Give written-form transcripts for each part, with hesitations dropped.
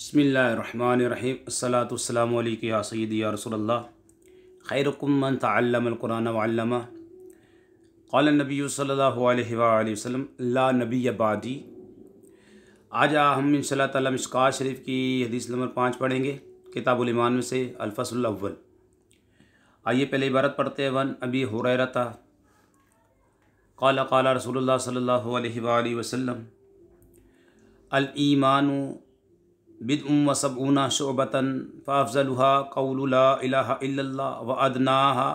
बिस्मिल्लाहिर्रहमानिर्रहीम अस्सलातु वस्सलामु अलैका या सय्यदी या रसूलल्लाह खैरुकुम मन तअल्लमल कुरान व अल्लमा क़ाला नबी सल्लल्लाहु अलैहि वसल्लम ला नबिय्य बादी। आज हम इंशाअल्लाह ताला मिशकात शरीफ की हदीस नंबर 5 पढ़ेंगे किताबुल ईमान में से अल-फ़स्लुल अव्वल। आइए पहले इबारत पढ़ते हैं। वन अबी हुरैरता क़ाला क़ाला रसूलुल्लाह सल्लल्लाहु अलैहि वसल्लम अल ईमानु बिदउम व सबऊना शुअबतन फ़अफ़ज़लुहा क़ौलु ला इलाहा इल्लल्लाह व अदनाहा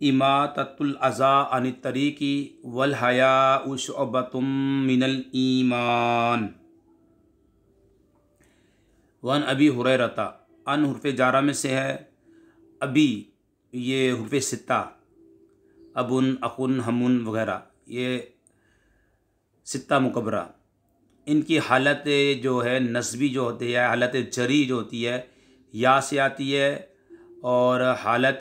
इमाततुल अज़ा अनित तरीक़ी वल हयाउ शुअबतुम मिनल ईमान। वन अबी हुरैरता अन हुर्फ़े जारा में से है। अबी ये हुर्फ़े सित्ता, अबुन अकुन हमुन वगैरह, ये सित्ता मुकबरा। इनकी हालत जो है नस्बी जो होती है, हालत जरी जो होती है या से आती है, और हालत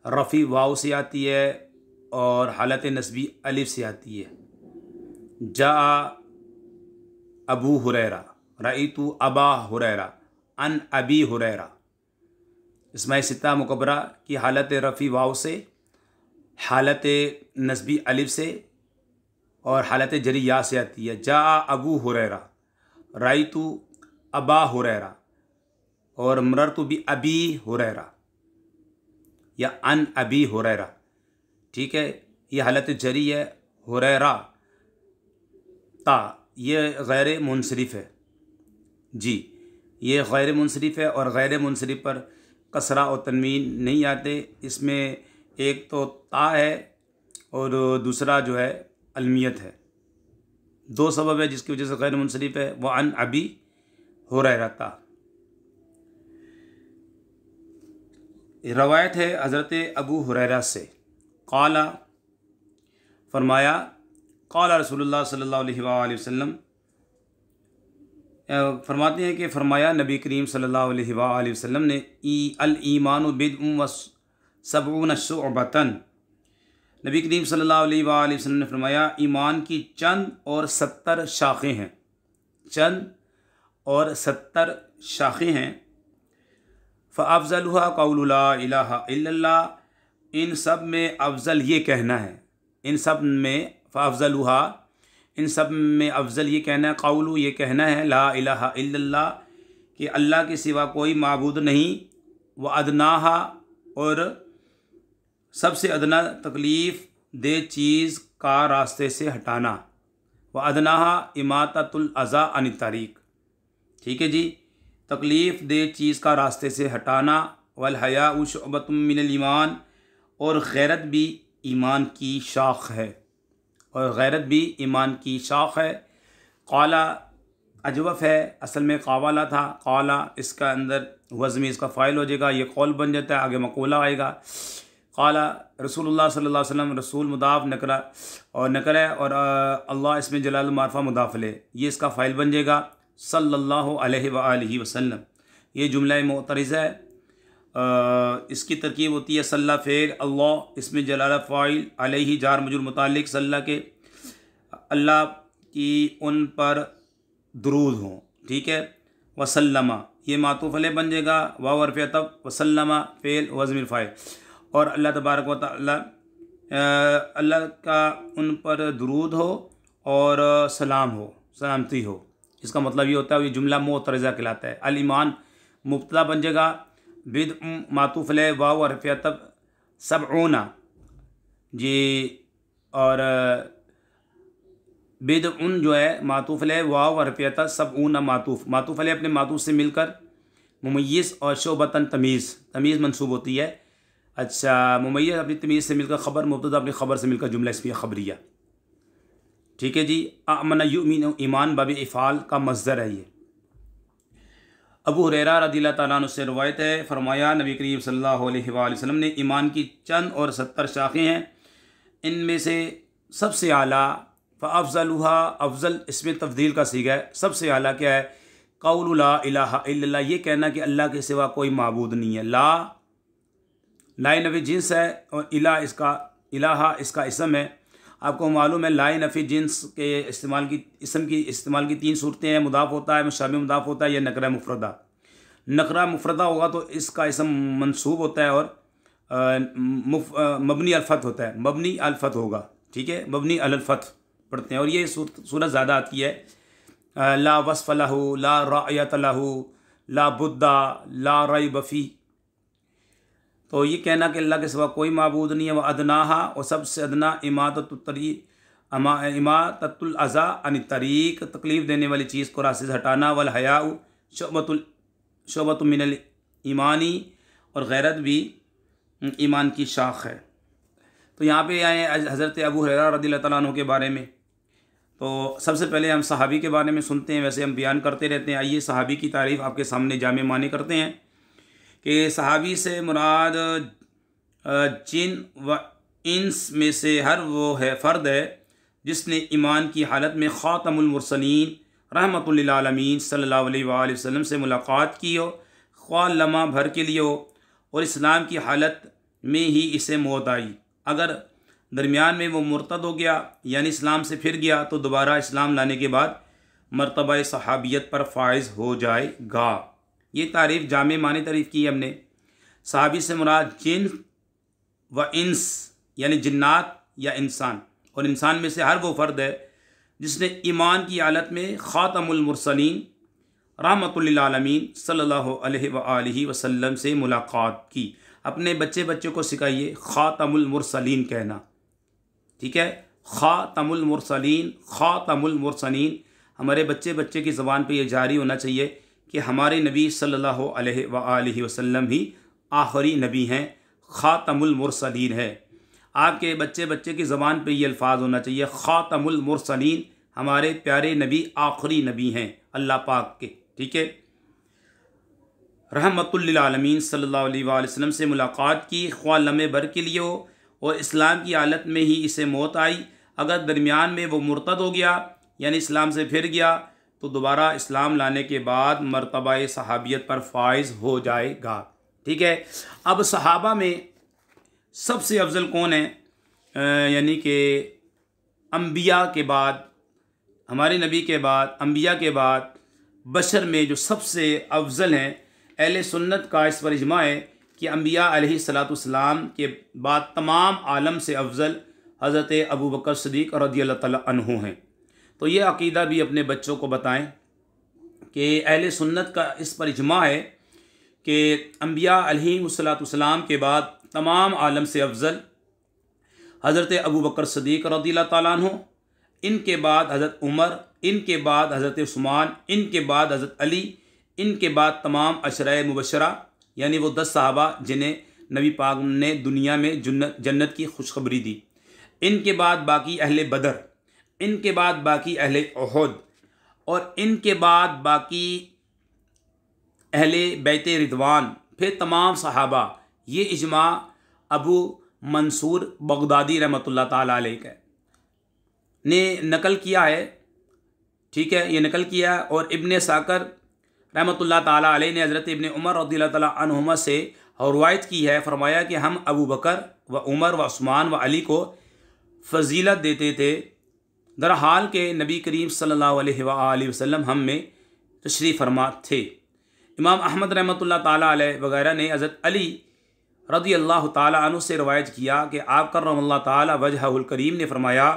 रफ़ी वाव से आती है, और हालत नस्बी अलिफ से आती है। जा अबू हुरैरा रईतु अबा हुरैरा अन अबी हुरैरा। इसमें सित्ता मुकबरा की हालत रफ़ी वाव से, हालत नस्बी अलिफ से और हालत जरी या से आती है। जा अबू हुरैरा राइतु अबा हुरैरा और मररतु बि अबी हुरैरा या अन अबी हुरैरा। ठीक है, ये हालत जरी है। हुरैरा ता ये गैर मुनसरिफ है जी, ये गैर मुनसरिफ है और गैर मुनसरिफ पर कसरा और तनवीन नहीं आते। इसमें एक तो ता है और दूसरा जो है अलमियत है। दो सबब है जिसकी वजह से गैर मुनसरिफ है। वह अन अबी हुरैरता। रवायत है हज़रत अबू हुरैरा से, क़ाला फरमाया क़ाला रसूलुल्लाह सल्लल्लाहु अलैहि वसल्लम, फरमाते हैं कि फरमाया नबी करीम सल्लल्लाहु अलैहि वसल्लम ने अल ईमानु बिदउम व सबऊन शुअबतन। नबी करीम सल्लल्लाहु अलैहि वसल्लम ने फरमाया ईमान की चंद और 70 शाखें हैं। चंद और 70 शाखें हैं। फ़अफ़ज़लुहा क़ौलु ला इलाहा इल्लल्लाह। इन सब में अफ़ज़ल ये कहना है, इन सब में फ़अफ़ज़लुहा, इन सब में अफ़ज़ल ये कहना है, क़ौलु ये कहना है, ला इलाहा इल्लल्लाह कि अल्लाह के सिवा कोई माबूद नहीं, व अदनाहा और सबसे अदना तकलीफ़ दे चीज़ का रास्ते से हटाना, व अदनाहा इमाततुल अज़ा अनित तरीक़। ठीक है जी, तकलीफ़ दे चीज़ का रास्ते से हटाना। वल हयाउ शुअबतुम मिनल ईमान, और गैरत भी ईमान की शाख है, और गैरत भी ईमान की शाख है। क़ाला अजवफ़ है, असल में क़ावाला था। क़ाला इसका अंदर वज़्न में इसका फ़ाइल हो जाएगा, ये कौल बन जाता है, आगे मक़ूला आएगा। क़ाला रसूलुल्लाह सल्लल्लाहु अलैहि वसल्लम, रसूल मुदाफ़ नकरा और नकरा और अल्लाह इसमें जलाल मारफ़ा मुदाफ़ ले, ये इसका फ़ाइल बन जाएगा सल्लल्लाहु अलैहि वसल्लम। ये जुमला मोतरिज़ है। इसकी तरकीब होती है सल्ला फ़ेल, अल्लाह इसमें जलाल फ़ाइल, अलैहि जार मजरूर मुताल्लिक़ सल्ला के, अल्लाह की उन पर दुरूद हो। ठीक है, वसल्लमा ये मातूफ़ अलैह बन जाएगा, वाव हर्फ़ अतफ़, वसल्लमा फ़ेल वज़्मिल फ़ाइल, और अल्लाह तबारक व तआला अल्लाह का उन पर दुरूद हो और सलाम हो, सलामती हो। इसका मतलब ये होता है, ये जुमला मोतरज़ा कहलाता है। अल ईमान मुब्तदा बन जाएगा, बिद मातूफ़ अलैह वाव हर्फ़ अतफ़, सबऊना जी, और बिद उन जो है मातूफ़ अलैह वाव हर्फ़ अतफ़, सबऊना मातूफ़ अलैह अपने मातूफ़ से मिलकर मुमय्यज़ और शोबतन तमीज़ मंसूब होती है। अच्छा, मुमय्यज़ अपनी तमीज़ से मिलकर ख़बर, मुब्तदा अपनी ख़बर से मिलकर जुमला इसमें ख़बरिया। ठीक है जी, आमन युमिन ईमान बाब इफ़ाल का मज़दर है ये। अबू हुरैरा रज़ियल्लाहु ताला अन्हु से रवायत है, फरमाया नबी करीम सल्लल्लाहु अलैहि वसल्लम ने ईमान की चंद और 70 शाखें हैं। इनमें से सबसे आला फ़अफ़ज़लुहा, अफ़ज़ल इसमें तफ़दील का सीगा है। सबसे आला क्या है? क़ौलु ला इलाहा इल्लल्लाह, ये कहना कि अल्लाह के सिवा कोई माबूद नहीं है। ला नवी जिन्स है और इलाहा इसका इसम है। आपको मालूम है ला नफ़ी जिन्स के इस्तेमाल की इसम की इस्तेमाल की 3 सूरतें हैं, मुदाफ़ होता है, मुशाबे मुदाफ़ होता है, या नकरा मुफ़रदा। नकरा मुफ़रदा होगा तो इसका इसम मंसूब होता है और मबनी अलफ़त होता है, मबनी अलफ़त होगा, ठीक है, मबनी अलफ़त पढ़ते हैं। और ये सूरत ज़्यादा आती है, ला वस्फ़ लहू, ला रायत लहू, ला बुद्दा, ला रैब फ़ी। तो ये कहना कि अल्लाह के सिवा कोई माबूद नहीं है। वह अदनाहा, और सबसे अदना इमाततुल अज़ा अन तरीक़, तकलीफ़ देने वाली चीज़ को रास्ते से हटाना। वल हयाउ शोबतु मिनल ईमानी, और गैरत भी ईमान की शाख है। तो यहाँ पे आए हज़रत अबू हुरैरा रज़ियल्लाहु तआला अन्हु के बारे में। तो सबसे पहले हम सहाबी के बारे में सुनते हैं, वैसे हम बयान करते रहते हैं। आइए सहाबी की तारीफ़ आपके सामने जामे माने करते हैं कि सहाबी से मुराद जिन व इंस में से हर वो है फ़र्द है जिसने ईमान की हालत में ख़ातमुल मुरसलीन रहमतुल लिल आलमीन सल्लल्लाहु अलैहि वसल्लम से मुलाकात की हो, ख्वाह लम्हा भर के लिए हो, और इस्लाम की हालत में ही इसे मौत आई। अगर दरमियान में वो मुर्तद हो गया यानी इस्लाम से फिर गया तो दोबारा इस्लाम लाने के बाद मर्तबा सहाबियत पर फाइज हो जाएगा। ये तारीफ़ जामे मानी तारीफ़ की हमने। सहाबी से मुराद जिन व इंस यानी जिन्नात या इंसान, और इंसान में से हर वो फ़र्द है जिसने ईमान की हालत में ख़ातमुल मुरसलीन रहमतुल लिल आलमीन सल्लल्लाहु अलैहि वसल्लम से मुलाकात की। अपने बच्चे को सिखाइए ख़ातमुल मुरसलीन कहना, ठीक है, ख़ातमुल मुरसलीन, ख़ातमुल मुरसलीन। हमारे बच्चे की ज़बान पे ये जारी होना चाहिए कि हमारे नबी सल्लल्लाहु अलैहि वसल्लम ही आखिरी नबी हैं, ख़ातमुल मुरसलीन है। आपके बच्चे की ज़बान पे ये अल्फाज होना चाहिए ख़ातमुल मुरसलीन, हमारे प्यारे नबी आखिरी नबी हैं अल्लाह पाक के, ठीक है। रहमतुल लिल आलमीन सल्लल्लाहु अलैहि वसल्लम से मुलाकात की, ख्वाह लम्हे भर के लिए हो, और इस्लाम की हालत में ही इसे मौत आई। अगर दरमियान में वो मुर्तद हो गया यानी इस्लाम से फिर गया तो दोबारा इस्लाम लाने के बाद मर्तबा सहाबियत पर फाइज हो जाएगा, ठीक है। अब सहाबा में सबसे अफजल कौन है, यानी कि अम्बिया के बाद, हमारे नबी के बाद, अम्बिया के बाद बशर में जो सबसे अफजल हैं, अहले सुन्नत का इस पर इजमा है कि अम्बिया अलैहिस्सलाम के बाद तमाम आलम से अफजल हज़रत अबू बकर सिद्दीक़ रज़ियल्लाहु तआला अन्हु हैं। तो ये अक़ीदा भी अपने बच्चों को बताएं कि अहले सुन्नत का इस पर इजमा है कि अम्बिया अलैहिस्सलाम के बाद तमाम आलम से अफजल हज़रत अबू बकर सिद्दीक़ रज़ियल्लाहु तआला अन्हु, इनके बाद हज़रत उमर, इनके बाद हज़रत उस्मान, इनके बाद हज़रत अली, इनके बाद तमाम अशरा मुबशरा यानी वो 10 सहाबा जिन्हें नबी पाक ने दुनिया में जन्नत की खुशखबरी दी, इनके बाद बाकी अहले बदर, इनके बाद बाकी अहले उहुद, और इनके बाद बाकी अहले बैत रिदवान, फिर तमाम सहाबा। ये इजमा अबू मंसूर बगदादी रहमतुल्लाह ताला अलैह ने नकल किया है, ठीक है, ये नकल किया। और इब्ने साकर रहमतुल्लाह ताला अलैह ने हज़रत इब्ने उमर रज़ियल्लाहु ताला अन्हुमा से रवायत की है, फरमाया कि हम अबू बकर व उमर व उस्मान व अली को फजीलत देते थे, दरहाल के नबी करीम सल्लल्लाहु अलैहि वसल्लम हम में तशरीफ़ फरमा थे। इमाम अहमद रहमतुल्लाह ताला अलैह वगैरह ने हज़रत अली रज़ियल्लाहु ताला अन्हु से रवायत किया कि आप करमल्लाहु ताला वजहुल करीम ने फरमाया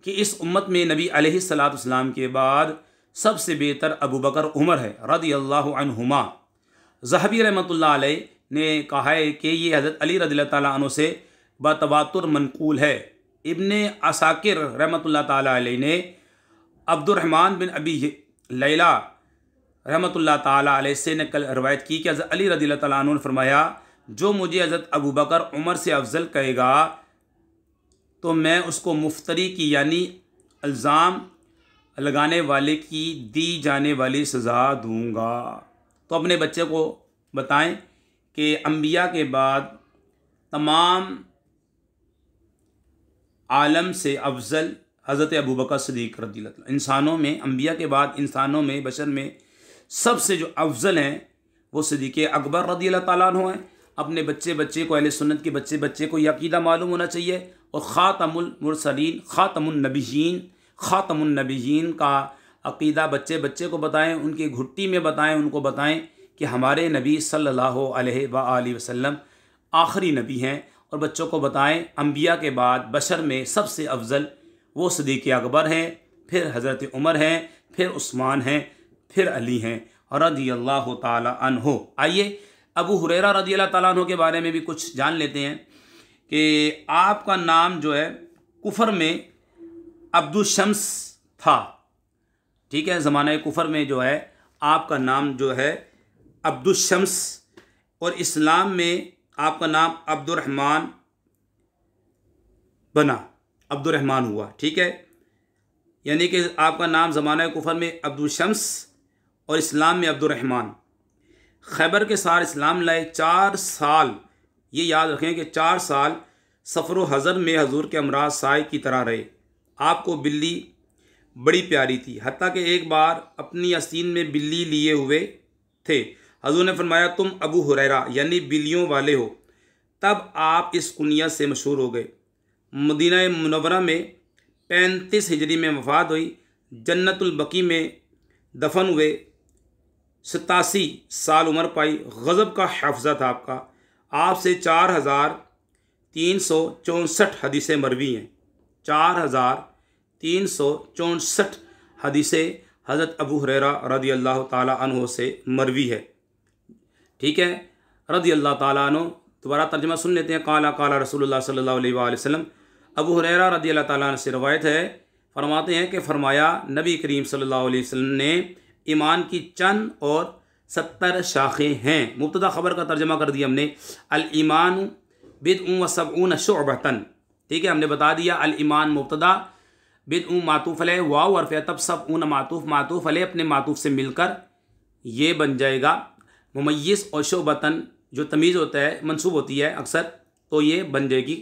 कि इस उम्मत में नबी अलैहिस्सलाम के बाद सबसे बेहतर अबू बकर उमर है रज़ियल्लाहु अन्हुमा। ज़हबी रहमतुल्लाह अलैह ने कहा है कि ये हज़रत अली रज़ियल्लाहु ताला अन्हु से बतवातुर मनकूल है। इब्ने असाकिर रहमतुल्लाह ताला अलैह ने अब्दुर्रहमान बिन अबी लैला रहमतुल्लाह ताला अलैह से नकल रवायत की कि हज़रत अली रज़ियल्लाहु ताला अन्हु ने फरमाया, जो मुझे हज़रत अबू बकर उमर से अफजल कहेगा तो मैं उसको मुफ्तरी की यानी इल्ज़ाम लगाने वाले की दी जाने वाली सज़ा दूंगा। तो अपने बच्चे को बताएं कि अम्बिया के बाद तमाम आलम से अफजल हज़रत अबू बकर सिद्दीक़ रज़ियल्लाहु ताला, इंसानों में, अम्बिया के बाद इंसानों में, बशर में सबसे जो अफजल हैं वो सिद्दीक़ अकबर रज़ियल्लाहु ताला अन्हु हैं। अपने बच्चे को, अहले सुन्नत के बच्चे को यह अक़ीदा मालूम होना चाहिए और ख़ातमुल मुरसलीन, ख़ातमुन नबिय्यीन, ख़ातमुन नबिय्यीन का अक़ीदा बच्चे बच्चे को बताएं, उनकी घुट्टी में बताएं, उनको बताएं कि हमारे नबी सल्लल्लाहु अलैहि वसल्लम आखिरी नबी हैं। और बच्चों को बताएं अम्बिया के बाद बशर में सबसे अफजल वो सिद्दीक़ अकबर हैं, फिर हज़रत उमर हैं, फिर उस्मान हैं, फिर अली हैं रज़ियल्लाहु ताला अन्हो। आइए अबू हुरैरा रज़ियल्लाहु ताला अन्हो के बारे में भी कुछ जान लेते हैं कि आपका नाम जो है कुफर में अब्दुशम्स था। ठीक है, ज़माने कुफर में जो है आपका नाम जो है अब्दुशम्स, और इस्लाम में आपका नाम अब्दुर्रहमान बना, अब्दुर्रहमान हुआ। ठीक है, यानी कि आपका नाम ज़माना कुफर में अब्दुशम्स और इस्लाम में अब्दुर्रहमान। खैबर के सार इस्लाम लाए, 4 साल, ये याद रखें कि 4 साल सफ़र व हज़र में हजूर के अमराज साए की तरह रहे। आपको बिल्ली बड़ी प्यारी थी, हत्ता कि एक बार अपनी आस्तीन में बिल्ली लिए हुए थे। हजूर ने फरमाया तुम अबू हुरैरा यानी बिल्लियों वाले हो। तब आप इस कुनियत से मशहूर हो गए। मदीना मुनव्वरा में 35 हिजरी में वफ़ात हुई। जन्नतुल बकी में दफन हुए। 87 साल उम्र पाई। गज़ब का हफ्ज़ा था आपका। आपसे 4364 हदीसें मरवी हैं। 4364 हदीसें हज़रत अबू हुरैरा रज़ियल्लाहु ताला अन्हु से मरवी है। ठीक है, रज़ियल्लाहु ताला अन्हु। दोबारा तर्जुमा सुन लेते हैं। काला काला रसूलुल्लाह सल्लल्लाहु अलैहि वसल्लम। अबू हुरैरा रज़ियल्लाहु ताला अन्हु से रवायत है, फरमाते हैं कि फरमाया नबी करीम सल्लल्लाहु अलैहि वसल्लम ने ईमान की चंद और 70 शाखें हैं। मुब्तदा ख़बर का तर्जुमा कर दिया हमने। अल ईमान बिदअ व सबऊन शुअबतन। ठीक है, हमने बता दिया अल ईमान मुब्तदा, बिदअ मातूफ़ अलैह, वाव हर्फ़ अतफ़, सबऊन मातूफ़ अलैह अपने मातूफ़ से मिलकर ये बन जाएगा मुमय्यिज़, और शुअबतन जो तमीज़ होता है मंसूब होती है अक्सर, तो ये बन जाएगी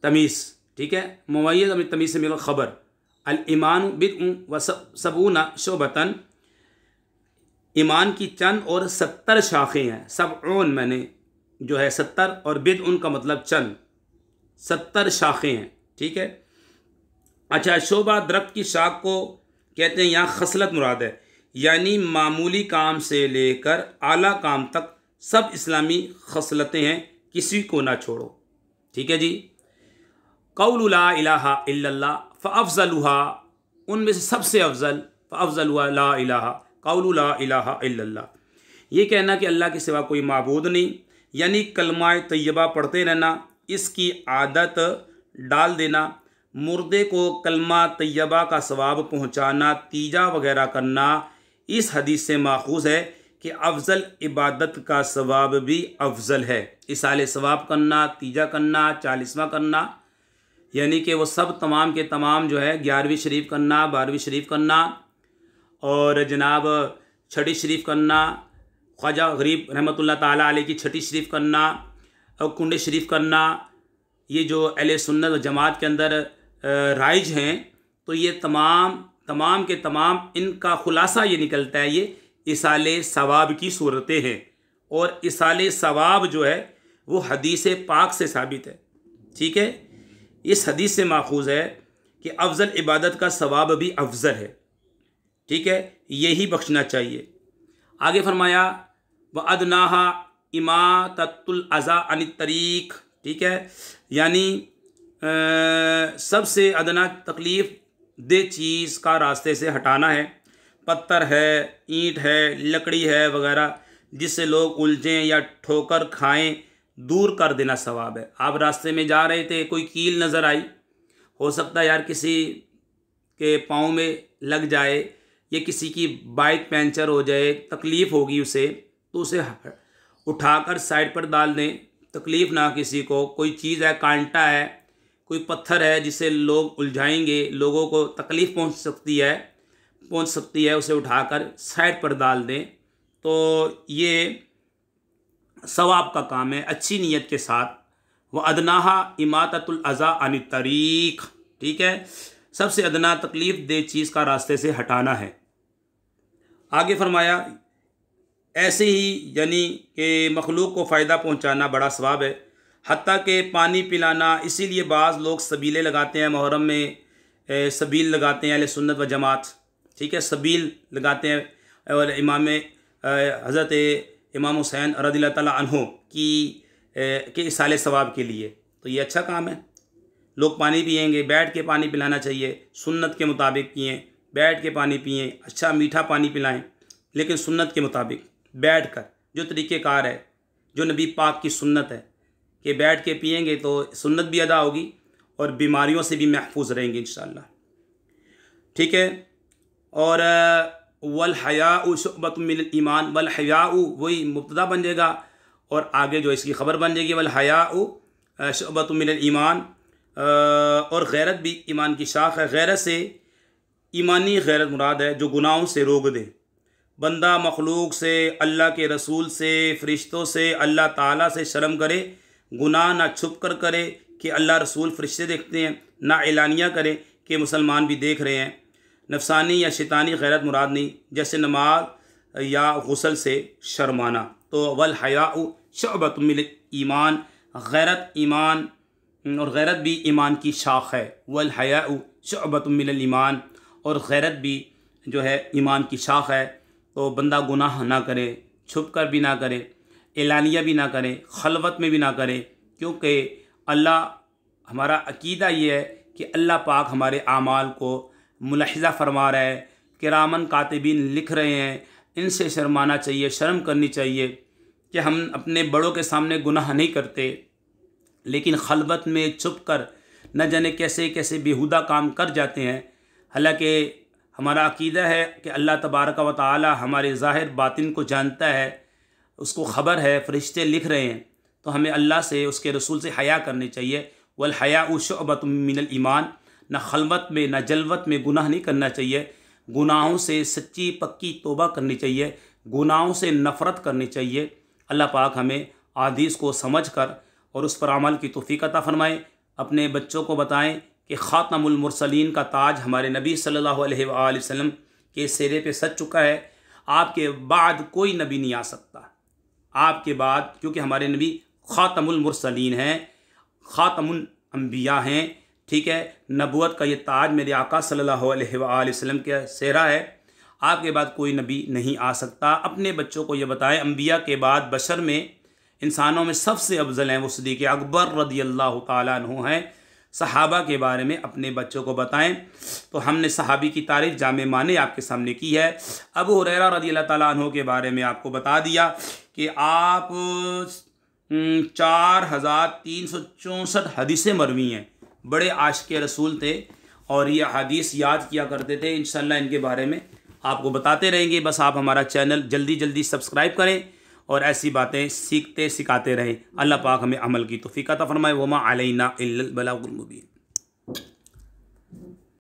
तमीज़। ठीक है, मुमय्यिज़ अपनी तमीज़ से मिलकर ख़बर। अल ईमान बिदअ व सबऊन शुअबतन, ईमान की चंद और 70 शाखें हैं। सबऊन मैंने जो है 70 और बिदअ का मतलब चंद, 70 शाखें हैं। ठीक है, अच्छा, शोभा दरख्त की शाख को कहते हैं, यहाँ खसलत मुराद है, यानी मामूली काम से लेकर आला काम तक सब इस्लामी खसलतें हैं, किसी को ना छोड़ो। ठीक है जी। कौलु ला इलाहा इल्लल्लाह फ़अफ़ज़लुहा, उनमें से सबसे अफजल फ़अफ़ज़लुहा ला इलाहा, कौलु ला इलाहा इल्लल्लाह, ये कहना कि अल्लाह के सिवा कोई माबूद नहीं, यानी कलमा तैयबा पढ़ते रहना, इसकी आदत डाल देना, मुर्दे को कलमा तैयबा का सवाब पहुँचाना, तीजा वगैरह करना, इस हदीस से माखूज़ है कि अफजल इबादत का सवाब भी अफजल है। इसाले सवाब करना, तीजा करना, 40वां करना, यानी कि वो सब तमाम के तमाम जो है 11वीं शरीफ करना, 12वीं शरीफ करना, और जनाब छठी शरीफ करना, ख्वाजा गरीब रहमतुल्लाह ताला अलैह की छठी शरीफ करना, और कुंड शरीफ करना, ये जो अहले सुन्नत व जमात के अंदर राइज हैं, तो ये तमाम के तमाम इनका खुलासा ये निकलता है, ये इसाले सवाब की सूरतें हैं। और इसाले सवाब जो है वो हदीस पाक से साबित है। ठीक है, इस हदीस से माखूज़ है कि अफजल इबादत का सवाब भी अफजल है। ठीक है, यही बख्शना चाहिए। आगे फरमाया व अदनाहा इमाततुल अज़ा अनित तरीक़। ठीक है, यानी सबसे अदना तकलीफ़ दे चीज़ का रास्ते से हटाना है। पत्थर है, ईंट है, लकड़ी है वगैरह, जिससे लोग उलझें या ठोकर खाएं, दूर कर देना सवाब है। आप रास्ते में जा रहे थे, कोई कील नज़र आई, हो सकता है यार किसी के पाँव में लग जाए, या किसी की बाइक पंचर हो जाए, तकलीफ़ होगी उसे, तो उसे उठाकर साइड पर डाल दें, तकलीफ़ ना किसी को। कोई चीज़ है, कांटा है, कोई पत्थर है जिसे लोग उलझाएंगे, लोगों को तकलीफ़ पहुंच सकती है, उसे उठाकर साइड पर डाल दें, तो ये सवाब का काम है, अच्छी नीयत के साथ। वह अदनाहा इमाततुल अज़ा अनित तरीक़। ठीक है, सबसे अदना तकलीफ़ दे चीज़ का रास्ते से हटाना है। आगे फरमाया ऐसे ही यानी कि मखलूक को फ़ायदा पहुंचाना बड़ा सवाब है। हत्ता के पानी पिलाना, इसीलिए बाज़ लोग सबीलें लगाते हैं मुहर्रम में, सबील लगाते हैं अहले सुन्नत व जमात, ठीक है, सबील लगाते हैं। और हज़रत इमाम हुसैन रज़ियल्लाहु ताला अन्हु के इसाले सवाब के लिए, तो ये अच्छा काम है। लोग पानी पिएंगे, बैठ के पानी पिलाना चाहिए, सुन्नत के मुताबिक पिएँ, बैठ के पानी पिएँ, अच्छा मीठा पानी पिलाएं, लेकिन सुन्नत के मुताबिक बैठ कर, जो तरीक़ेकार है, जो नबी पाक की सुन्नत है कि बैठ के पिएंगे तो सुन्नत भी अदा होगी और बीमारियों से भी महफूज रहेंगे इंशाअल्लाह, ठीक है। और वल हयाउ शुअबतुम मिनल ईमान, वल हयाउ वही मुब्तदा बन जाएगा और आगे जो इसकी ख़बर बन जाएगी वल हयाउ शुअबतुम मिनल ईमान। और गैरत भी ईमान की शाख है। गैरत से ईमानी गैरत मुराद है जो गुनाहों से रोक दे। बंदा मखलूक से, अल्लाह के रसूल से, फ़रिश्तों से, अल्लाह ताला से शर्म करे, गुनाह ना छुप कर करे कि अल्लाह रसूल फ़रिश्ते देखते हैं, ना एलानिया करे कि मुसलमान भी देख रहे हैं। नफसानी या शैतानी गैरत मुराद नहीं, जैसे नमाज या गुस्ल से शर्माना। तो वल हयाउ शुअबतुम मिनल ईमान, गैरत ईमान और गैरत भी ईमान की शाख है। वल हयाउ शुअबतुम मिनल ईमान, और गैरत भी जो है ईमान की शाख है। तो बंदा गुनाह ना करे, छुप कर भी ना करे, एलानिया भी ना करे, खलवत में भी ना करे, क्योंकि अल्लाह, हमारा अकीदा ये है कि अल्लाह पाक हमारे आमाल को मुलाहिज़ा फरमा रहा है, किरामन कातिबीन लिख रहे हैं। इनसे शर्माना चाहिए, शर्म करनी चाहिए कि हम अपने बड़ों के सामने गुनाह नहीं करते, लेकिन खलवत में छुप कर न जाने कैसे कैसे बेहुदा काम कर जाते हैं। हालांकि हमारा अकीदा है कि अल्लाह तबारक व तआला हमारे ज़ाहिर बातिन को जानता है, उसको ख़बर है, फ़रिश्ते लिख रहे हैं, तो हमें अल्लाह से, उसके रसूल से हया करनी चाहिए। वल हयाउ शुअबतुम मिनल ईमान, न खलवत में न जलवत में गुनाह नहीं करना चाहिए। गुनाहों से सच्ची पक्की तौबा करनी चाहिए, गुनाहों से नफ़रत करनी चाहिए। अल्लाह पाक हमें हदीस को समझ कर और उस पर अमल की तौफीक अता फ़रमाए। अपने बच्चों को बताएं कि ख़ातमुल मुरसलीन का ताज हमारे नबी सल्लल्लाहु अलैहि वसल्लम के सिरे पे सज चुका है। आपके बाद कोई नबी नहीं आ सकता, आपके बाद, क्योंकि हमारे नबी ख़ातमुल मुरसलीन हैं, ख़ातमुल अंबिया हैं, ठीक है। नबूवत का ये ताज मेरे आका सल्लल्लाहु अलैहि वसल्लम का सेहरा है। आपके बाद कोई नबी नहीं आ सकता। अपने बच्चों को ये बताएं, अंबिया के बाद बशर में, इंसानों में सबसे अफजल हैं वो सिद्दीक़ अकबर रज़ियल्लाहु ताला अन्हु हैं। सहाबा के बारे में अपने बच्चों को बताएं। तो हमने सहाबी की तारीफ़ जामे माने आपके सामने की है। अबू हुरैरा रज़ियल्लाहु ताला अन्हु के बारे में आपको बता दिया कि आप 4364 हदीसें मरवी हैं। बड़े आशिक़ रसूल थे और ये हदीस याद किया करते थे। इंशाअल्लाह इनके बारे में आपको बताते रहेंगे। बस आप हमारा चैनल जल्दी जल्दी सब्सक्राइब करें और ऐसी बातें सीखते सिखाते रहें। अल्लाह पाक हमें अमल की तौफीक अता फ़रमाए। वमा अलैना इल्लल बलागुल मुबीन।